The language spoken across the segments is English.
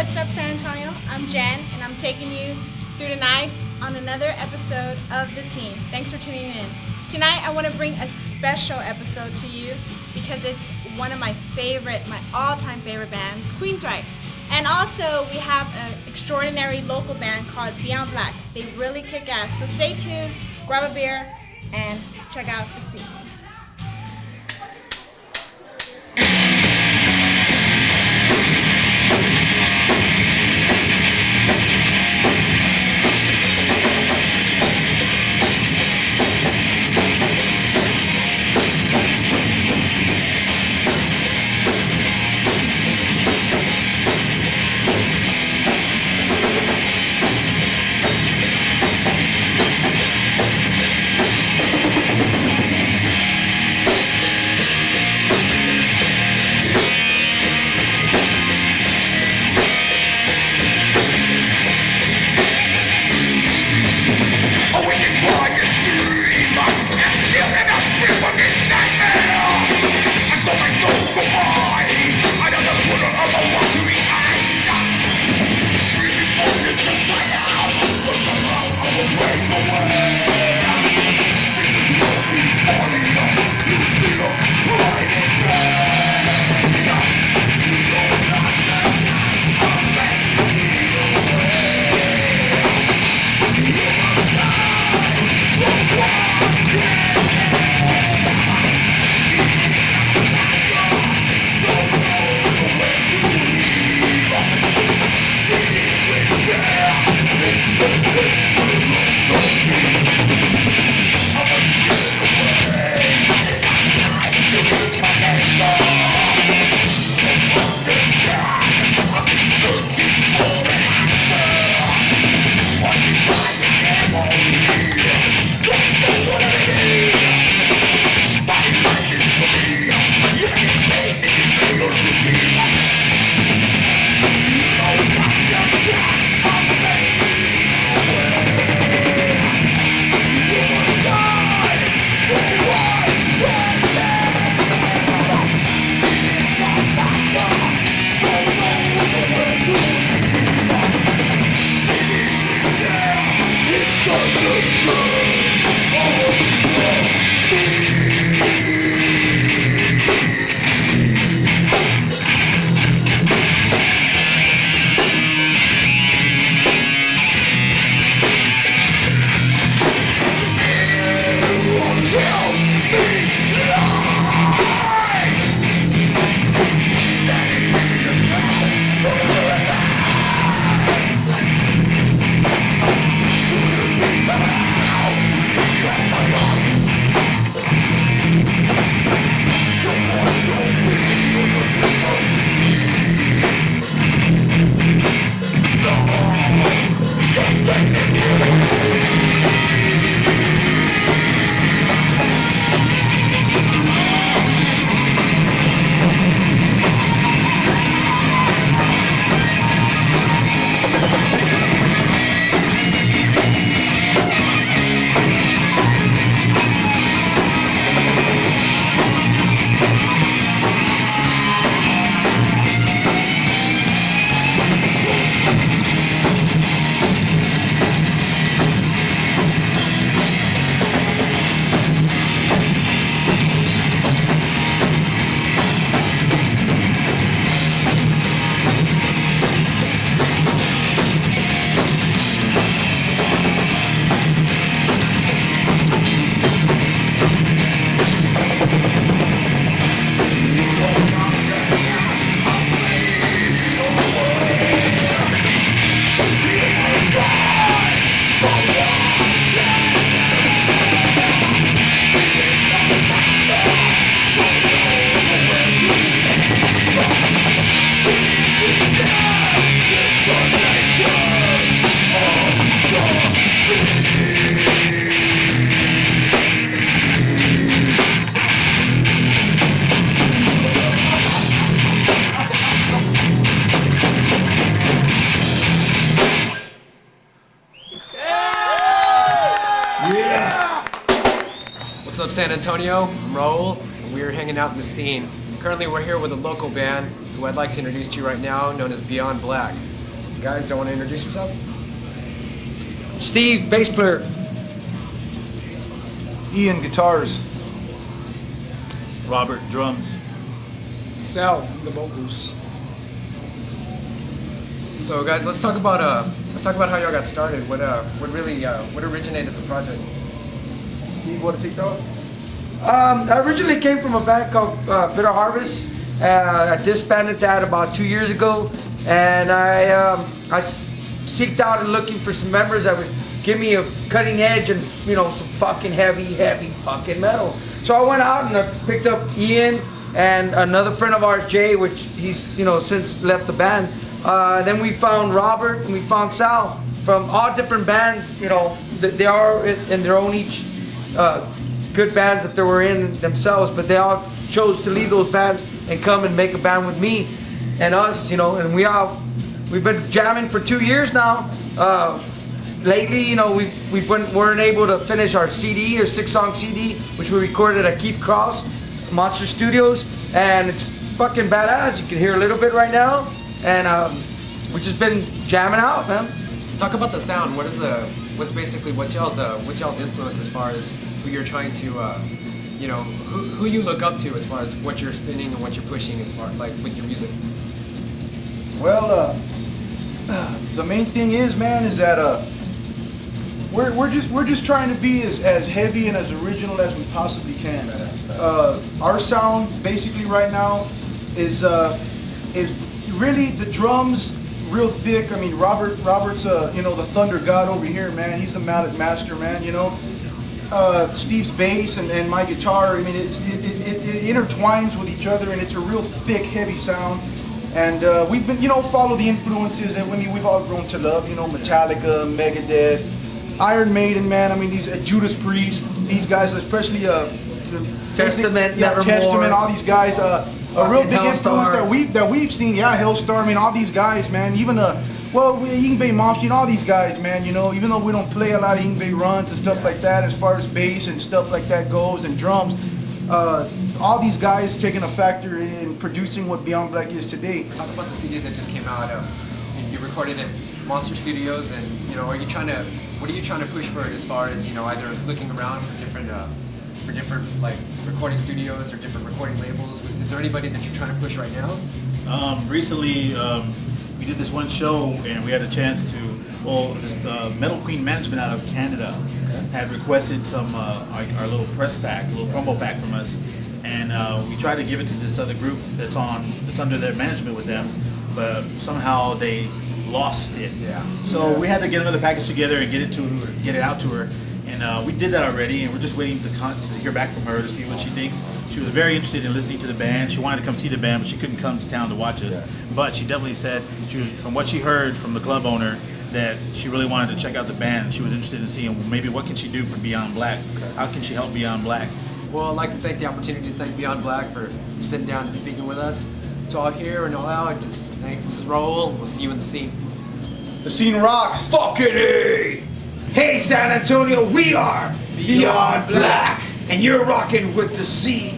What's up, San Antonio? I'm Jen, and I'm taking you through tonight on another episode of The Scene. Thanks for tuning in. Tonight, I want to bring a special episode to you because it's one of my all-time favorite bands, QUEENSRYCHE. And also, we have an extraordinary local band called Beyond Black. They really kick ass. So stay tuned, grab a beer, and check out The Scene. What's up, San Antonio? I'm Raul, and we're hanging out in the scene. Currently, we're here with a local band who I'd like to introduce to you right now, known as Beyond Black. Guys, don't want to introduce yourselves? Steve, bass player. Ian, guitars. Robert, drums. Sal, the vocals. So guys, let's talk about how y'all got started. What originated the project? Steve, want to take that one? I originally came from a band called Bitter Harvest. I disbanded that about 2 years ago, and I seeked out and looking for some members that would give me a cutting edge and some fucking heavy fucking metal. So I went out and I picked up Ian and another friend of ours, Jay, which he's since left the band. Then we found Robert and we found Sal from all different bands. They are in their own each good bands that they were in themselves, but they all chose to leave those bands and come and make a band with me and us. And we've been jamming for 2 years now. Lately, we weren't able to finish our CD, or 6-song CD, which we recorded at Keith Cross Monster Studios, and it's fucking badass. You can hear a little bit right now, and we've just been jamming out, man. So talk about the sound. What's y'all's influence as far as who you're trying to, who you look up to as far as what you're spinning and what you're pushing as far with your music? Well, the main thing is, man, is that we're just trying to be as heavy and as original as we possibly can. Our sound basically right now is really the drums real thick. I mean, Robert's the thunder god over here, man. He's the mallet master, man. Steve's bass and my guitar. I mean, it intertwines with each other, and it's a real thick, heavy sound. And we've been, follow the influences that we've all grown to love. Metallica, Megadeth, Iron Maiden, man. I mean, these Judas Priest, these guys, especially Testament, Testament, all these guys. A real big influence Hellstar. that we've seen. Yeah, Hellstar. I mean, all these guys, man. Even Yngwie Malmsteen, all these guys, man. Even though we don't play a lot of Yngwie runs and stuff like that, as far as bass and stuff like that goes, and drums. All these guys taking a factor in producing what Beyond Black is today. Talk about the CD that just came out. You recorded at Monster Studios, and what are you trying to push for it as far as either looking around for different like recording studios or different recording labels? Is there anybody that you're trying to push right now? Recently, we did this one show, and we had a chance to. Well, this Metal Queen management out of Canada had requested some our little press pack, a little promo pack from us, and we tried to give it to this other group that's under their management with them, but somehow they lost it. Yeah. So we had to get another package together and get it out to her, and we did that already, and we're just waiting to hear back from her to see what she thinks. She was very interested in listening to the band. She wanted to come see the band, but she couldn't come to town to watch us. Yeah. But she definitely said from what she heard from the club owner, that she really wanted to check out the band. She was interested in seeing maybe what can she do for Beyond Black. Okay. How can she help Beyond Black? Well, I'd like to take the opportunity to thank Beyond Black for sitting down and speaking with us. To all here and all out, just thanks. This is Raul. We'll see you in the scene. The scene rocks. Fucking A! Hey, San Antonio, we are Beyond Black, and you're rocking with the scene.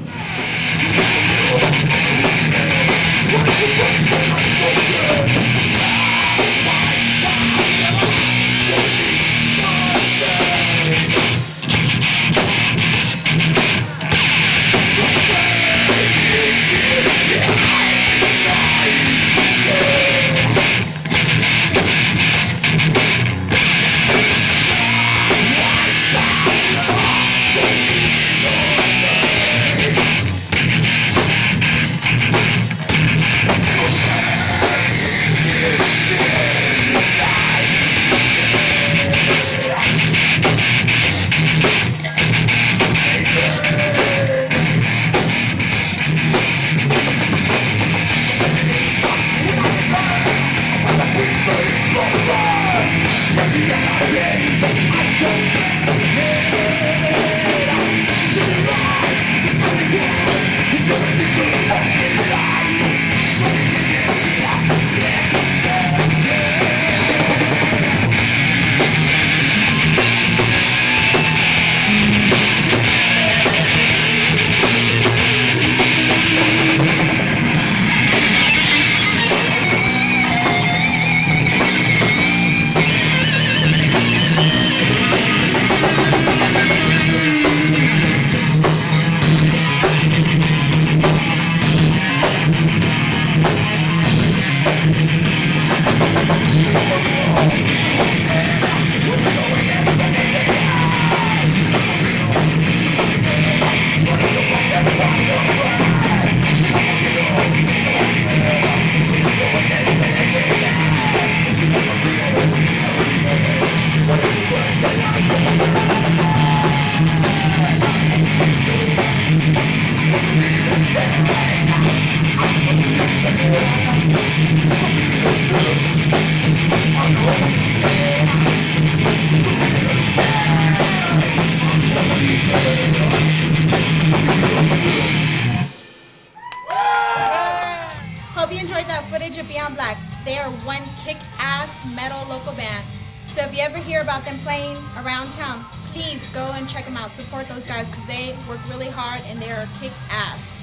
Beyond Black. They are one kick-ass metal local band. So if you ever hear about them playing around town, please go and check them out. Support those guys because they work really hard and they are kick-ass.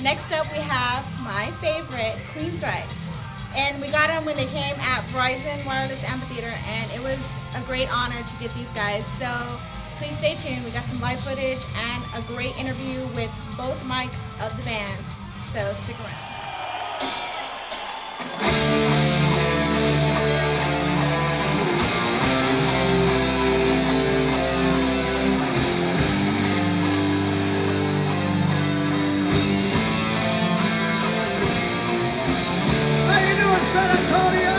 Next up we have my favorite, QUEENSRYCHE. And we got them when they came at Verizon Wireless Amphitheater, and it was a great honor to get these guys. So please stay tuned. We got some live footage and a great interview with both mics of the band. So stick around. San Antonio!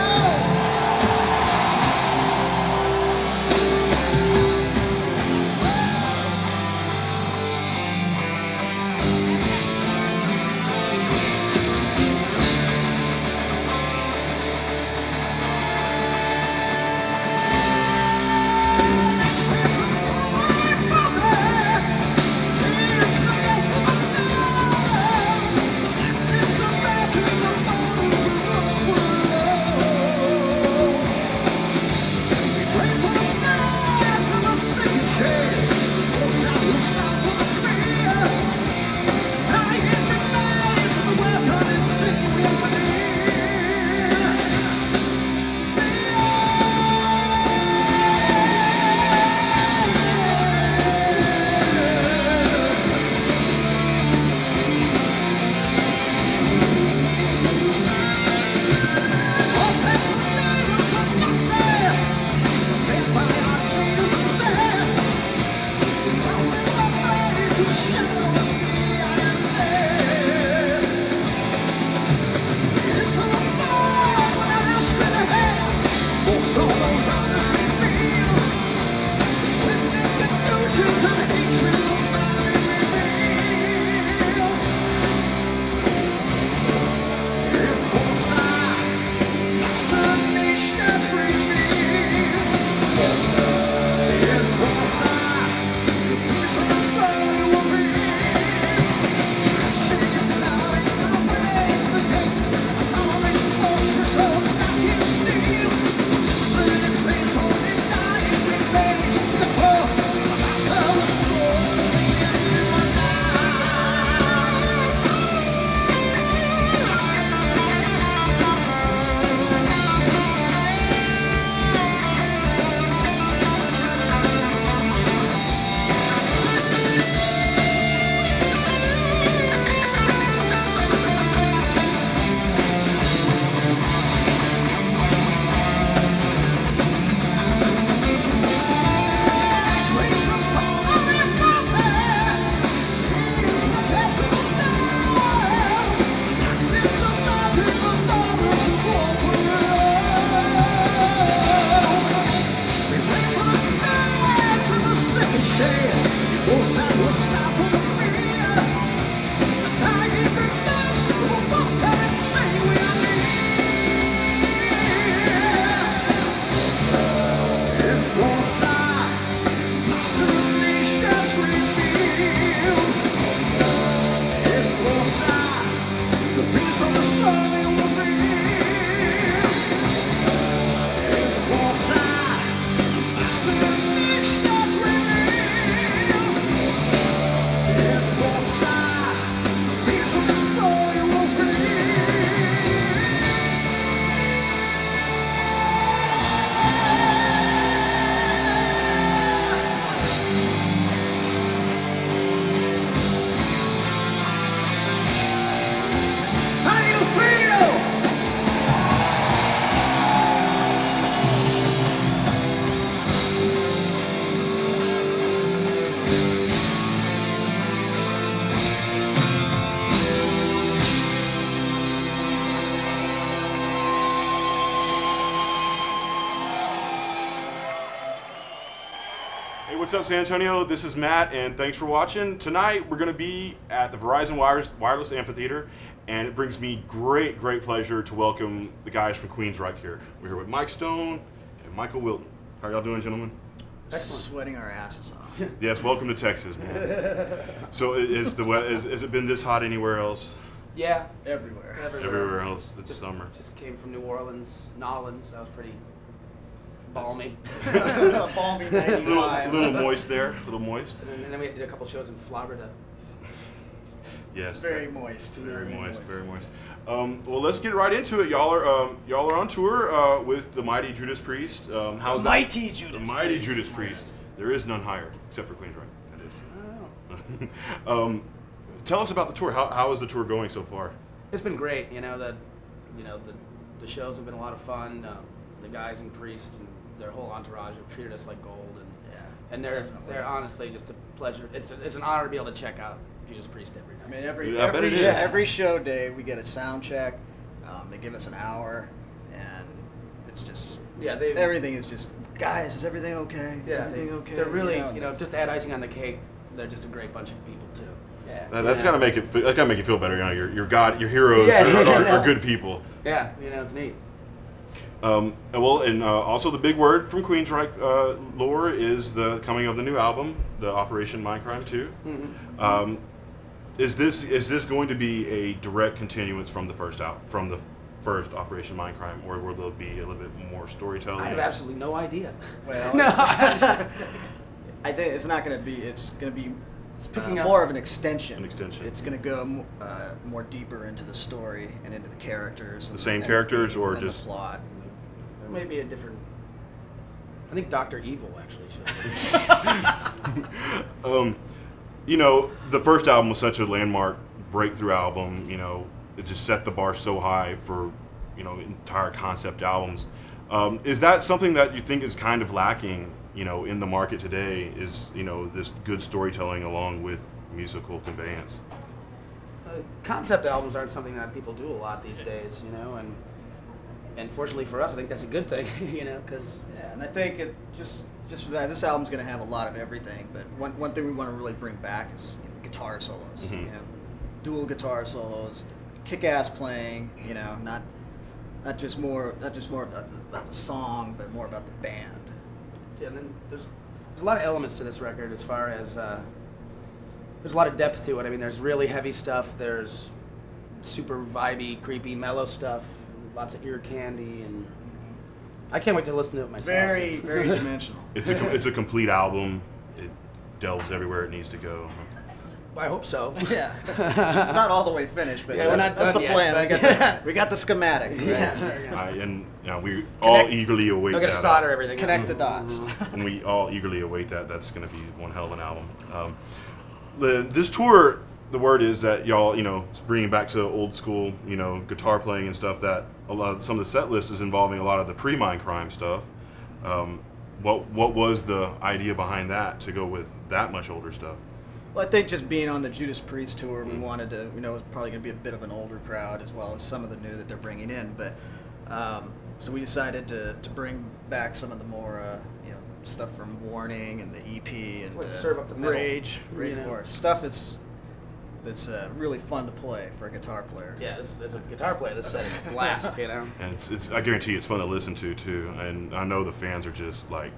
What's up, San Antonio? This is Matt, and thanks for watching. Tonight, we're going to be at the Verizon Wireless Amphitheater, and it brings me great pleasure to welcome the guys from QUEENSRYCHE here. We're here with Mike Stone and Michael Wilton. How are y'all doing, gentlemen? Excellent. Sweating our asses off. Yes, welcome to Texas, man. So has it been this hot anywhere else? Yeah. Everywhere. Everywhere else, it's summer. Just came from New Orleans, Nolans. That was pretty balmy. Balmy A 95. little moist there, a little moist. And then we did a couple shows in Florida. Yes. Very moist. Very moist. Very moist. Well, let's get right into it. Y'all are on tour with the mighty Judas Priest. How's that? Mighty Judas The mighty Priest. Judas Priest. There is none higher, except for Queensryche. That is. Tell us about the tour. How is the tour going so far? It's been great. The shows have been a lot of fun. The guys in Priest and their whole entourage have treated us like gold, and they're honestly just a pleasure. It's an honor to be able to check out Judas Priest every night. I mean, Yeah, I bet it is. every show day we get a sound check. They give us an hour, and it's just everything is just, guys, is everything okay? Is everything okay? They're really just to add icing on the cake. They're just a great bunch of people too. Yeah. That's gotta make it. That gotta make you feel better. Your heroes are good people. Yeah, it's neat. Also the big word from Queensryche lore is the coming of the new album, the Operation Mindcrime 2. Mm-hmm. Is this going to be a direct continuance from the first Operation Mindcrime, or will there be a little bit more storytelling? I have absolutely no idea. Well, no. I think it's not going to be. It's going to be picking up more of an extension. An extension. It's going to go more deeper into the story and into the characters. The same characters, or and just the plot. There may be a different. I think Dr. Evil actually should. The first album was such a landmark breakthrough album. It just set the bar so high for entire concept albums. Is that something that you think is kind of lacking in the market today? Is this good storytelling along with musical conveyance? Concept albums aren't something that people do a lot these days, and fortunately for us, I think that's a good thing, because and I think it just for that, this album's going to have a lot of everything. But one thing we want to really bring back is guitar solos. Mm-hmm. Dual guitar solos, kick-ass playing. Not just more about the song, but more about the band. Yeah, and then there's a lot of elements to this record as far as there's a lot of depth to it. I mean, there's really heavy stuff. There's super vibey, creepy, mellow stuff. Lots of ear candy, and I can't wait to listen to it myself. Very dimensional. It's a complete album. It delves everywhere it needs to go. I hope so. Yeah, it's not all the way finished, but Yeah, that's the yet, plan. We got the schematic. Right? Yeah. We all eagerly await They're that. gonna solder everything. Connect the dots. And we all eagerly await that. That's going to be one hell of an album. This tour, the word is that y'all, it's bringing back to old school, guitar playing and stuff. That some of the set list is involving a lot of the pre-Mindcrime stuff. What was the idea behind that to go with that much older stuff? Well, I think just being on the Judas Priest tour, we wanted to, it was probably going to be a bit of an older crowd as well as some of the new that they're bringing in. But so we decided to bring back some of the more, stuff from Warning and the EP and serve up the middle, Rage, more stuff that's really fun to play for a guitar player. Yeah, as a guitar player, this set is a blast, And it's I guarantee you it's fun to listen to too. And I know the fans are just like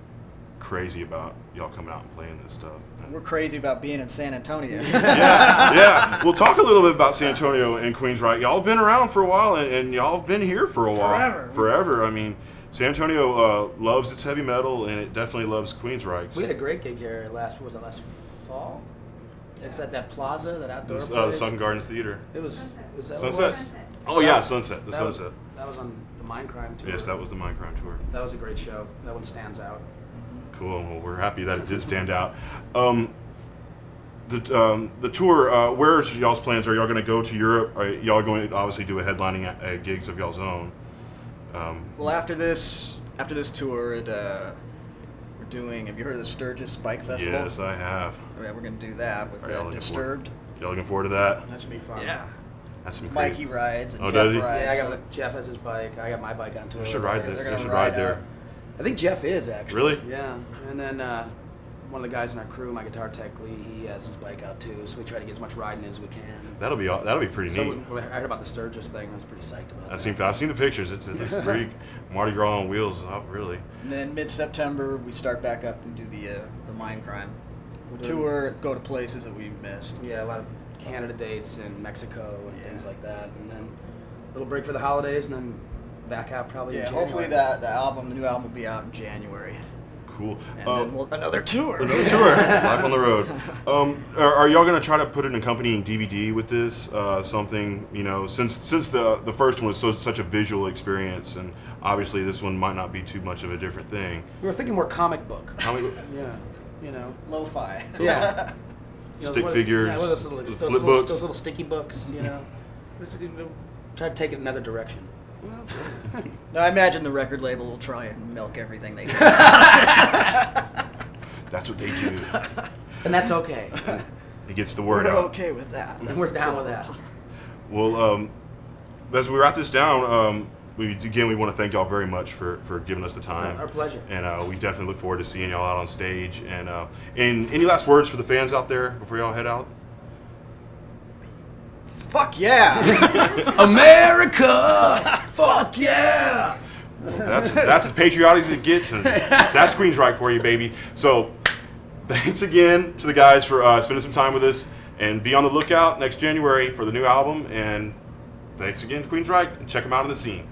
crazy about y'all coming out and playing this stuff. We're crazy about being in San Antonio. Yeah. We'll talk a little bit about San Antonio and Queensryche. Y'all have been around for a while, and y'all have been here for a while. Forever. I mean, San Antonio loves its heavy metal, and it definitely loves Queensryche. We had a great gig here last fall? It's at that plaza, that outdoor place. The Sun Gardens Theater. It was that Sunset. Oh yeah, Sunset. The Sunset. That was on the Mindcrime tour. Yes, that was the Mindcrime tour. That was a great show. That one stands out. Cool. Well, we're happy that it did stand out. The tour. Where's y'all's plans? Are y'all going to go to Europe? Are y'all going to obviously do a headlining gigs of y'all's own? Well, after this tour, we're doing. Have you heard of the Sturgis Bike Festival? Yes, I have. Yeah, we're going to do that with Disturbed. Y'all looking forward to that? That should be fun. Yeah. That's some Mikey rides. And Oh, Jeff does he? rides. Yeah, Jeff has his bike. I got my bike on tour. I should ride this. They're I gonna should ride ride there. I think Jeff is actually. Really? Yeah. And then one of the guys in our crew, my guitar tech Lee, he has his bike out too. So we try to get as much riding as we can. That'll be pretty So neat. when I heard about the Sturgis thing, I was pretty psyched about it. I've seen the pictures. It's pretty Mardi Gras on wheels. Really. And then mid-September, we start back up and do the Mindcrime tour, go to places that we missed. Yeah, a lot of Canada dates in Mexico and things like that, and then a little break for the holidays, and then back out probably in January. Hopefully the new album will be out in January. Cool. And then another tour. Another tour. Life on the road. Are y'all gonna try to put an accompanying DVD with this? Something, you know, since the first one was such a visual experience, and obviously this one might not be too much of a different thing. We were thinking more comic book. Comic book? Yeah, you know. Lo-fi. Yeah. You know, Stick figures, yeah, those little, flip books. Those little sticky books, you know. Try to take it another direction. No, I imagine the record label will try and milk everything they can. That's what they do. And that's okay. It gets the word We're out. okay with that. And we're down with that. Well, as we wrap this down, we want to thank y'all very much for giving us the time. Our pleasure. And we definitely look forward to seeing y'all out on stage. And any last words for the fans out there before y'all head out? Fuck yeah! America! Fuck yeah! That's as patriotic as it gets, and that's Queensryche for you, baby. So, thanks again to the guys for spending some time with us, and be on the lookout next January for the new album. And thanks again to Queensryche, and check them out on the scene.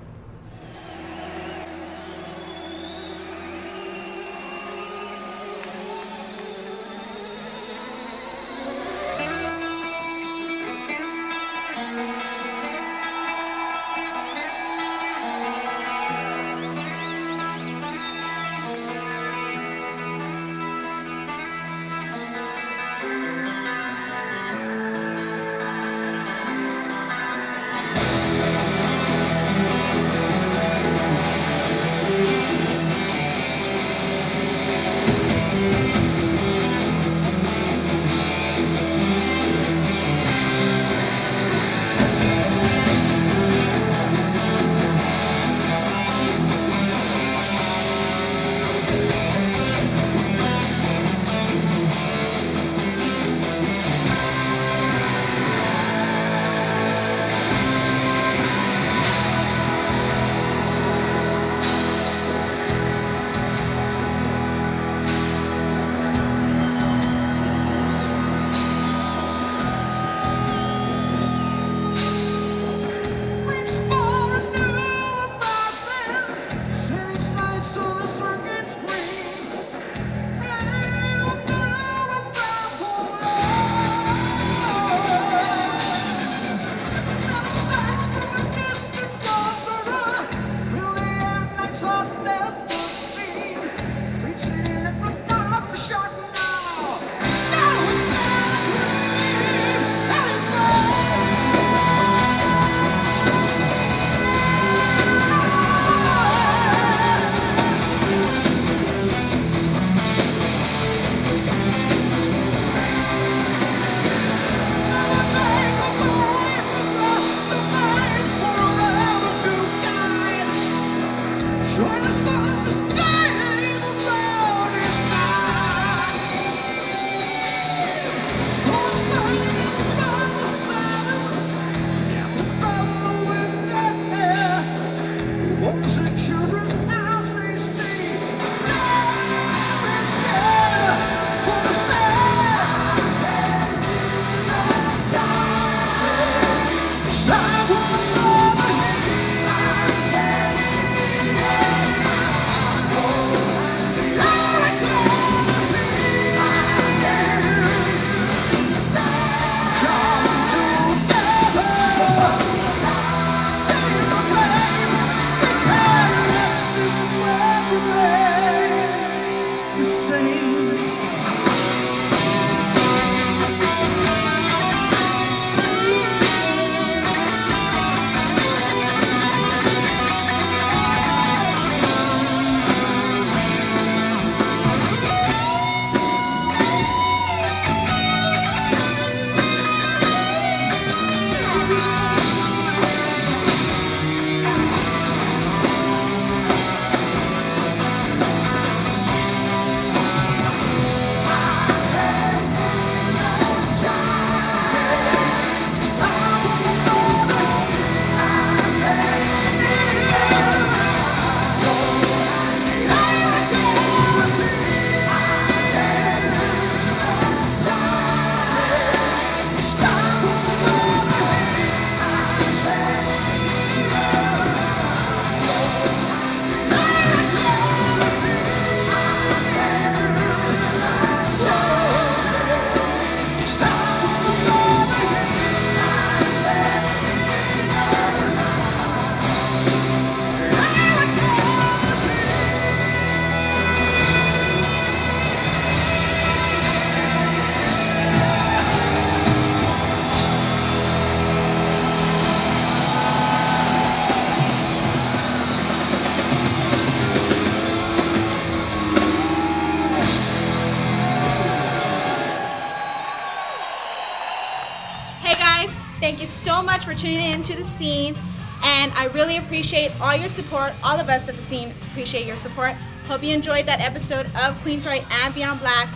Thank you so much for tuning in to The Scene, and I really appreciate all your support. All of us at The Scene appreciate your support. Hope you enjoyed that episode of QUEENSRYCHE and Beyond Black.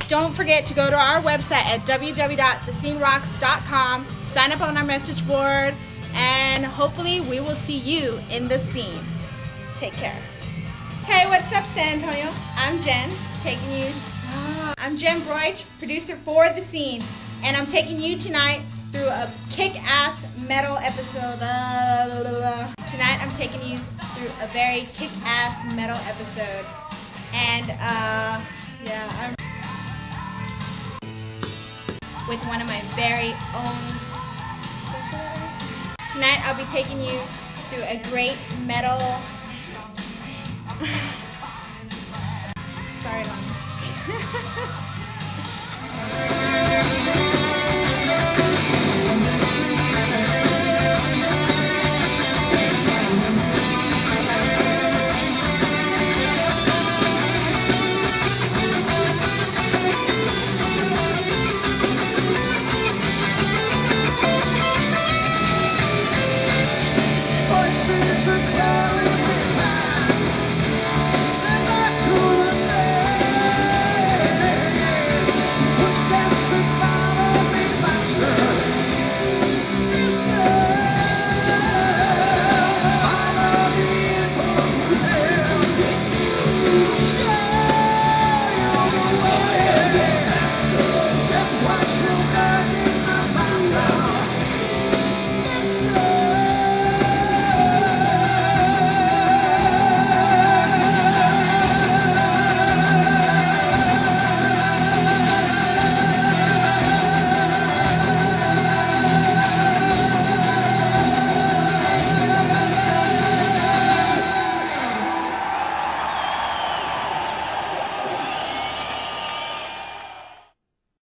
Don't forget to go to our website at www.thescenerocks.com, sign up on our message board, and hopefully we will see you in The Scene. Take care. Hey, what's up, San Antonio? I'm Jen, taking you. I'm Jen Broich, producer for The Scene, and I'm taking you tonight through a kick-ass metal episode. Tonight I'm taking you through a very kick-ass metal episode, and yeah, I'm with one of my very own. Tonight I'll be taking you through a great metal. Sorry, Mom.